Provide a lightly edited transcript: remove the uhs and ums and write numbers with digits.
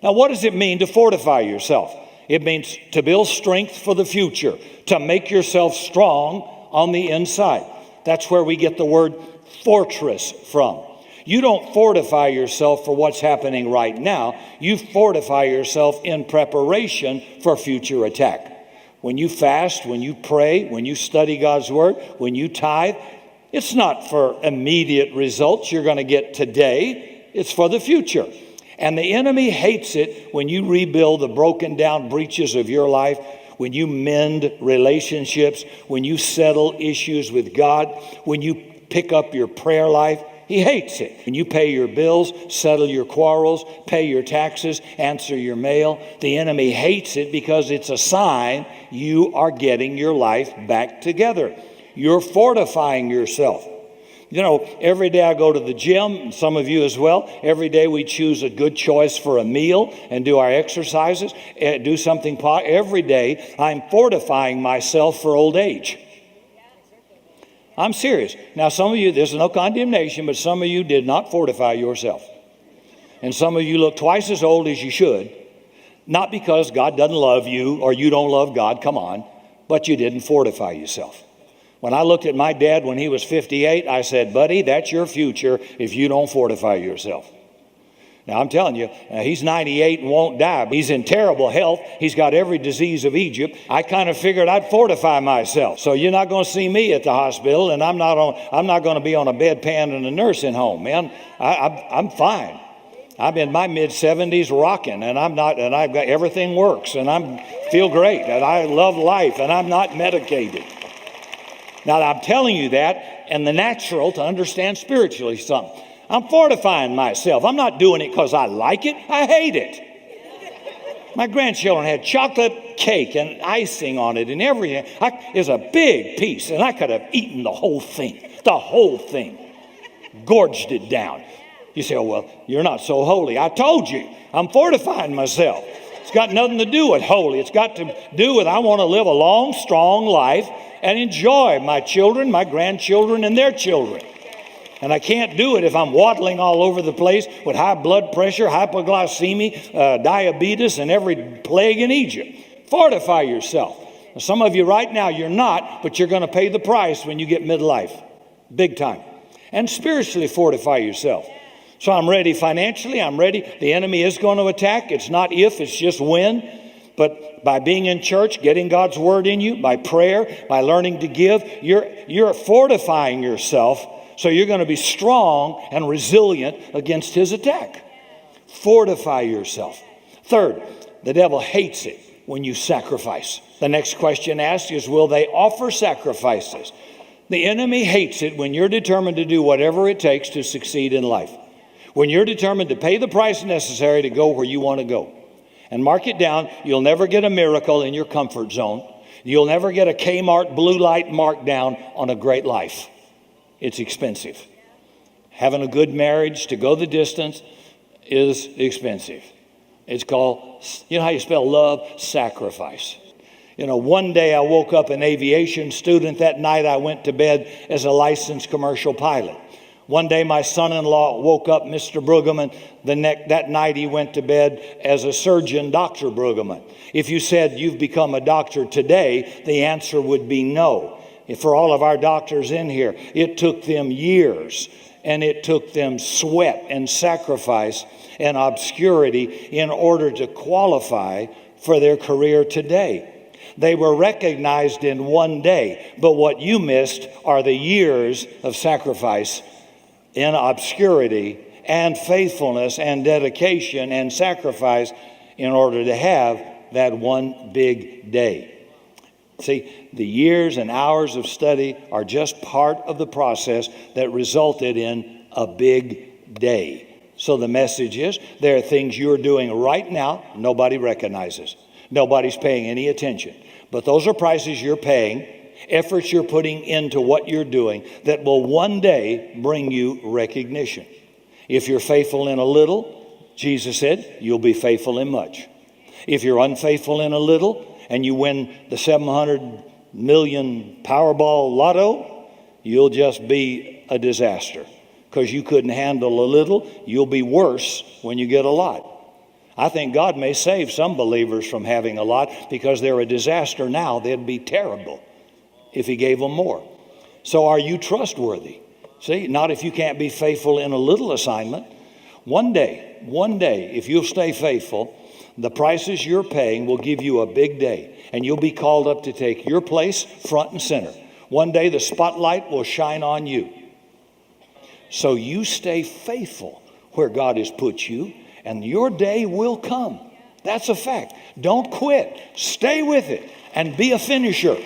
Now, what does it mean to fortify yourself? It means to build strength for the future, to make yourself strong on the inside. That's where we get the word fortress from. You don't fortify yourself for what's happening right now. You fortify yourself in preparation for future attack. When you fast, when you pray, when you study God's word, when you tithe, it's not for immediate results you're going to get today. It's for the future. And the enemy hates it when you rebuild the broken down breaches of your life, when you mend relationships, when you settle issues with God, when you pick up your prayer life. He hates it. When you pay your bills, settle your quarrels, pay your taxes, answer your mail. The enemy hates it because it's a sign you are getting your life back together. You're fortifying yourself. You know, every day I go to the gym, and some of you as well. Every day we choose a good choice for a meal and do our exercises, do something. Every day I'm fortifying myself for old age. I'm serious. Now, some of you, there's no condemnation, but some of you did not fortify yourself. And some of you look twice as old as you should, not because God doesn't love you or you don't love God, come on, but you didn't fortify yourself. When I looked at my dad when he was 58, I said, buddy, that's your future if you don't fortify yourself. Now, I'm telling you, he's 98 and won't die. He's in terrible health. He's got every disease of Egypt. I kind of figured I'd fortify myself. So you're not going to see me at the hospital, and I'm not going to be on a bedpan in a nursing home, man. I'm fine. I'm in my mid-70s rocking, and I've got everything works, and I feel great, and I love life, and I'm not medicated. Now, I'm telling you that, and the natural to understand spiritually something. I'm fortifying myself. I'm not doing it because I like it. I hate it. My grandchildren had chocolate cake and icing on it and everything. It was a big piece, and I could have eaten the whole thing. The whole thing. Gorged it down. You say, oh, well, you're not so holy. I told you. I'm fortifying myself. It's got nothing to do with holy. It's got to do with I want to live a long, strong life and enjoy my children, my grandchildren, and their children. And I can't do it if I'm waddling all over the place with high blood pressure, hypoglycemia, diabetes, and every plague in Egypt. Fortify yourself. Some of you right now, you're not, but you're going to pay the price when you get midlife. Big time. And spiritually fortify yourself. So I'm ready financially. I'm ready. The enemy is going to attack. It's not if, it's just when. But by being in church, getting God's word in you, by prayer, by learning to give, you're fortifying yourself. So you're going to be strong and resilient against his attack. Fortify yourself. Third, the devil hates it when you sacrifice. The next question asked is, will they offer sacrifices? The enemy hates it when you're determined to do whatever it takes to succeed in life. When you're determined to pay the price necessary to go where you want to go. And mark it down, you'll never get a miracle in your comfort zone. You'll never get a Kmart blue light marked down on a great life. It's expensive. Having a good marriage to go the distance is expensive. It's called, you know how you spell love? Sacrifice. You know, one day I woke up an aviation student. That night I went to bed as a licensed commercial pilot. One day my son-in-law woke up Mr. Brueggemann. That night he went to bed as a surgeon, Dr. Brueggemann. If you said you've become a doctor today, the answer would be no. For all of our doctors in here, it took them years, and it took them sweat and sacrifice and obscurity in order to qualify for their career today. They were recognized in one day, but what you missed are the years of sacrifice in obscurity and faithfulness and dedication and sacrifice in order to have that one big day. See, the years and hours of study are just part of the process that resulted in a big day. So the message is, there are things you're doing right now nobody recognizes. Nobody's paying any attention. But those are prices you're paying, efforts you're putting into what you're doing that will one day bring you recognition. If you're faithful in a little, Jesus said, you'll be faithful in much. If you're unfaithful in a little, and you win the 700 million Powerball lotto, you'll just be a disaster. Because you couldn't handle a little, you'll be worse when you get a lot. I think God may save some believers from having a lot because they're a disaster now. They'd be terrible if he gave them more. So are you trustworthy? See, not if you can't be faithful in a little assignment. One day, if you'll stay faithful, the prices you're paying will give you a big day, and you'll be called up to take your place front and center. One day the spotlight will shine on you. So you stay faithful where God has put you, and your day will come. That's a fact. Don't quit. Stay with it and be a finisher.